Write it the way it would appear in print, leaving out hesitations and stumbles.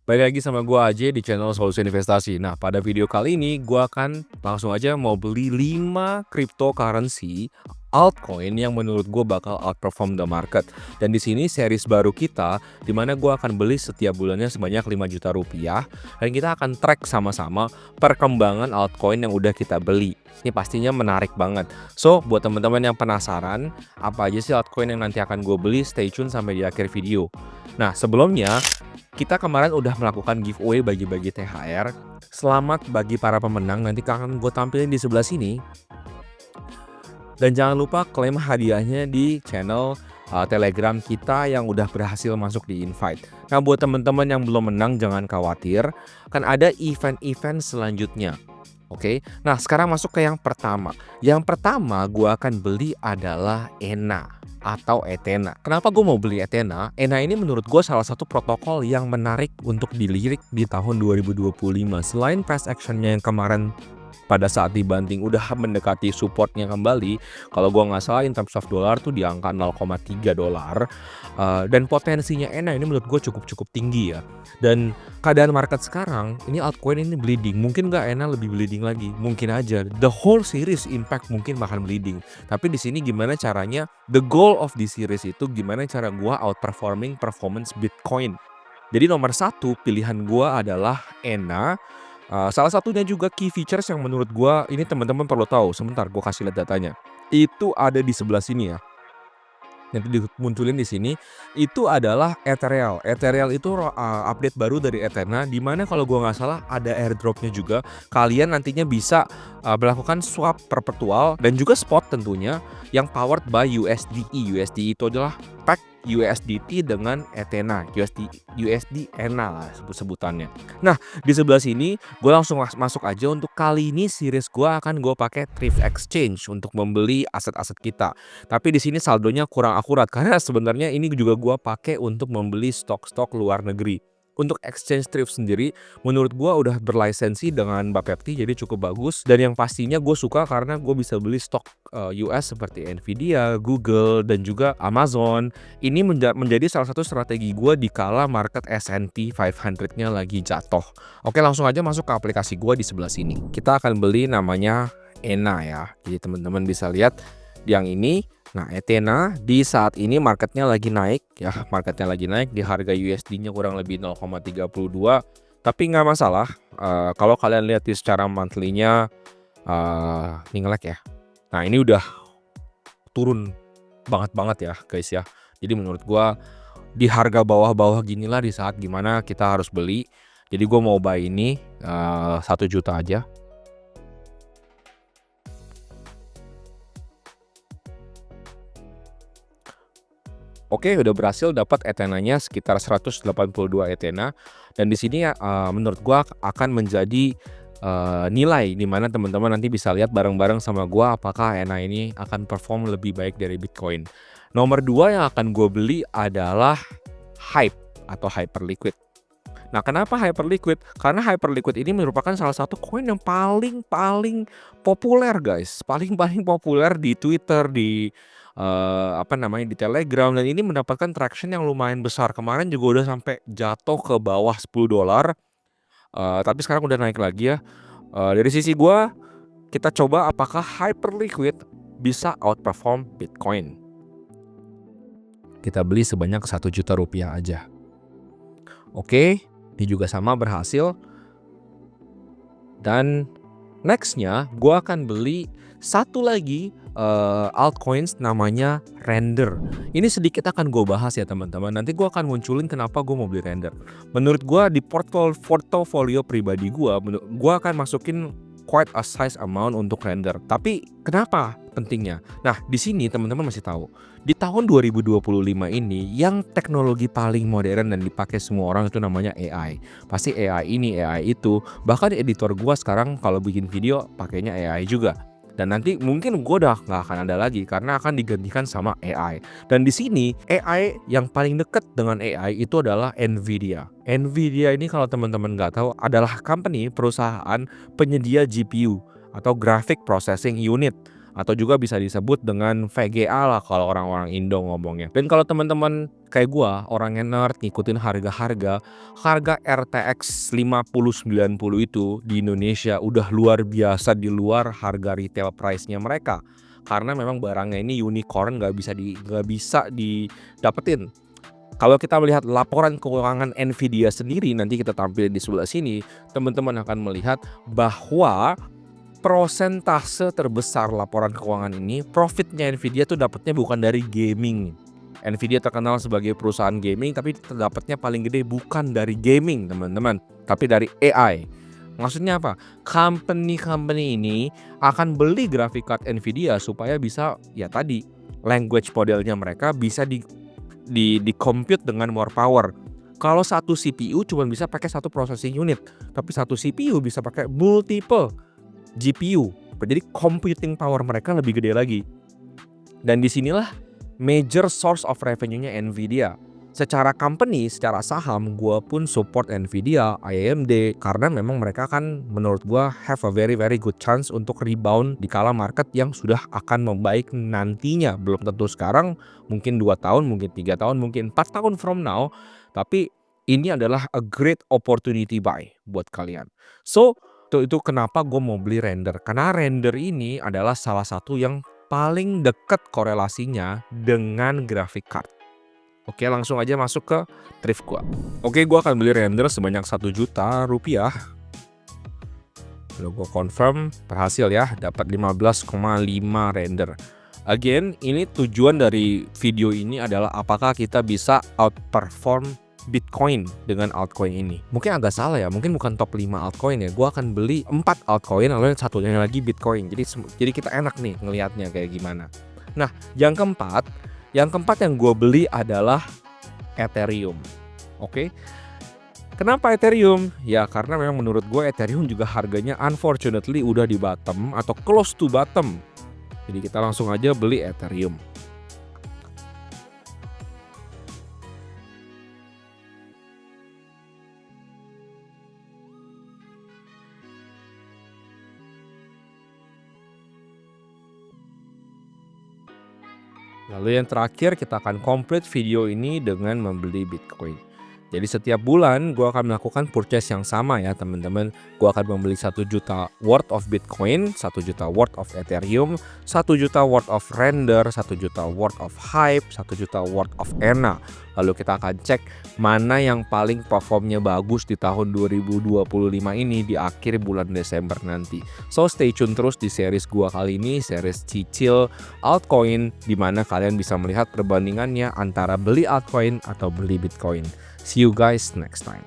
Balik lagi sama gua aja di channel Solusi Investasi. Nah, pada video kali ini gua akan langsung aja mau beli 5 cryptocurrency altcoin yang menurut gua bakal outperform the market. Dan di sini series baru kita di mana gua akan beli setiap bulannya sebanyak 5 juta rupiah dan kita akan track sama-sama perkembangan altcoin yang udah kita beli. Ini pastinya menarik banget. So, buat teman-teman yang penasaran apa aja sih altcoin yang nanti akan gue beli, stay tune sampai di akhir video. Nah, sebelumnya kita kemarin udah melakukan giveaway bagi-bagi THR. Selamat bagi para pemenang, nanti akan gue tampilin di sebelah sini. Dan jangan lupa klaim hadiahnya di channel Telegram kita yang udah berhasil masuk di invite. Nah, buat teman-teman yang belum menang jangan khawatir, kan ada event-event selanjutnya. Oke, nah sekarang masuk ke yang pertama. Yang pertama gue akan beli adalah ENA atau Ethena. Kenapa gue mau beli Ethena? ENA ini menurut gue salah satu protokol yang menarik untuk dilirik di tahun 2025. Selain price actionnya yang kemarin pada saat dibanting udah mendekati supportnya kembali, kalau gua nggak salah in terms of dollar tuh di angka 0,3 dolar, dan potensinya ENA ini menurut gue cukup tinggi ya. Dan keadaan market sekarang ini altcoin ini bleeding, mungkin nggak ENA lebih bleeding lagi? Mungkin aja the whole series impact mungkin bakal bleeding. Tapi di sini gimana caranya, the goal of the series itu gimana cara gua outperforming performance Bitcoin. Jadi nomor satu pilihan gua adalah ENA. Salah satunya juga key features yang menurut gua ini teman-teman perlu tahu. Sebentar gua kasih lihat datanya. Itu ada di sebelah sini ya. Nanti dimunculin di sini. Itu adalah Ethereal. Ethereal itu update baru dari Ethena, di mana kalau gua nggak salah ada airdropnya juga. Kalian nantinya bisa melakukan swap perpetual dan juga spot tentunya yang powered by USDE. USDE itu adalah pack USDT dengan Ethena, USD ENA lah sebutannya. Nah, di sebelah sini gue langsung masuk aja. Untuk kali ini series gue akan pakai Thrift Exchange untuk membeli aset-aset kita. Tapi di sini saldonya kurang akurat karena sebenarnya ini juga gue pakai untuk membeli stok-stok luar negeri. Untuk exchange Thrift sendiri menurut gue udah berlisensi dengan Bapepti, jadi cukup bagus. Dan yang pastinya gue suka karena gue bisa beli stok US seperti Nvidia, Google, dan juga Amazon. Ini menjadi salah satu strategi gue di kala market S&P 500-nya lagi jatuh. Oke, langsung aja masuk ke aplikasi gue di sebelah sini. Kita akan beli namanya ENA ya. Jadi teman-teman bisa lihat yang ini. Nah, Ethena di saat ini marketnya lagi naik ya, di harga USD-nya kurang lebih 0,32. Tapi nggak masalah, kalau kalian lihat di secara monthly-nya ini nge-lag ya. Nah, ini udah turun banget ya guys ya. Jadi menurut gua di harga bawah-bawah ginilah di saat gimana kita harus beli. Jadi gua mau buy ini 1 juta aja. Oke, udah berhasil dapat Ethena-nya sekitar 182 Ethena, dan di sini menurut gua akan menjadi nilai di mana teman-teman nanti bisa lihat bareng-bareng sama gua apakah ENA ini akan perform lebih baik dari Bitcoin. Nomor 2 yang akan gue beli adalah HYPE atau Hyperliquid. Nah, kenapa Hyperliquid? Karena Hyperliquid ini merupakan salah satu koin yang paling populer guys, paling populer di Twitter, di di Telegram, dan ini mendapatkan traction yang lumayan besar. Kemarin juga udah sampai jatuh ke bawah 10 dolar, tapi sekarang udah naik lagi ya. Dari sisi gua, kita coba apakah Hyperliquid bisa outperform Bitcoin. Kita beli sebanyak 1 juta rupiah aja. Oke, ini juga sama berhasil. Dan nextnya gue akan beli satu lagi altcoins namanya Render. Ini sedikit akan gue bahas ya teman-teman. Nanti gue akan munculin kenapa gue mau beli Render. Menurut gue di portofolio pribadi gue akan masukin quite a size amount untuk Render. Tapi kenapa pentingnya? Nah, di sini teman-teman masih tahu. Di tahun 2025 ini yang teknologi paling modern dan dipakai semua orang itu namanya AI. Pasti AI ini, AI itu. Bahkan editor gua sekarang kalau bikin video pakainya AI juga. Dan nanti mungkin gue udah nggak akan ada lagi karena akan digantikan sama AI. Dan di sini AI yang paling dekat dengan AI itu adalah Nvidia. Nvidia ini kalau teman-teman nggak tahu adalah perusahaan penyedia GPU atau Graphic Processing Unit, atau juga bisa disebut dengan VGA lah kalau orang-orang Indo ngomongnya. Dan kalau teman-teman kayak gua orang yang nerd ngikutin harga-harga, harga RTX 5090 itu di Indonesia udah luar biasa di luar harga retail price-nya mereka. Karena memang barangnya ini unicorn, nggak bisa didapetin. Kalau kita melihat laporan keuangan Nvidia sendiri, nanti kita tampilin di sebelah sini, teman-teman akan melihat bahwa persentase terbesar laporan keuangan ini, profitnya Nvidia tuh dapatnya bukan dari gaming. Nvidia terkenal sebagai perusahaan gaming, tapi dapatnya paling gede bukan dari gaming, teman-teman, tapi dari AI. Maksudnya apa? Company ini akan beli graphic card Nvidia supaya bisa, ya tadi, language modelnya mereka bisa di compute dengan more power. Kalau satu CPU cuma bisa pakai satu processing unit, tapi satu CPU bisa pakai multiple GPU. Jadi computing power mereka lebih gede lagi. Dan disinilah major source of revenue-nya Nvidia. Secara company, secara saham, gue pun support Nvidia, AMD, karena memang mereka kan menurut gue have a very very good chance untuk rebound di kala market yang sudah akan membaik nantinya. Belum tentu sekarang, mungkin 2 tahun, mungkin 3 tahun, mungkin 4 tahun from now. Tapi ini adalah a great opportunity buy buat kalian. So, itu kenapa gue mau beli render. Karena render ini adalah salah satu yang paling dekat korelasinya dengan graphic card. Oke, langsung aja masuk ke thrift gua. Oke, gua akan beli render sebanyak 1 juta rupiah. Lalu gua confirm berhasil ya, dapat 15,5 render. Again, ini tujuan dari video ini adalah apakah kita bisa outperform Bitcoin dengan altcoin ini. Mungkin agak salah ya, mungkin bukan top 5 altcoin ya. Gua akan beli 4 altcoin lalu yang satunya lagi Bitcoin. Jadi kita enak nih ngelihatnya kayak gimana. Nah, yang keempat yang gue beli adalah Ethereum. Oke. Kenapa Ethereum? Ya karena memang menurut gue Ethereum juga harganya unfortunately udah di bottom atau close to bottom. Jadi kita langsung aja beli Ethereum. Lalu yang terakhir kita akan complete video ini dengan membeli Bitcoin. Jadi setiap bulan gue akan melakukan purchase yang sama ya teman-teman. Gue akan membeli 1 juta worth of Bitcoin, 1 juta worth of Ethereum, 1 juta worth of render, 1 juta worth of hype, 1 juta worth of ENA. Lalu kita akan cek mana yang paling performnya bagus di tahun 2025 ini di akhir bulan Desember nanti. So stay tune terus di series gua kali ini, series cicil altcoin, di mana kalian bisa melihat perbandingannya antara beli altcoin atau beli Bitcoin. See you guys next time.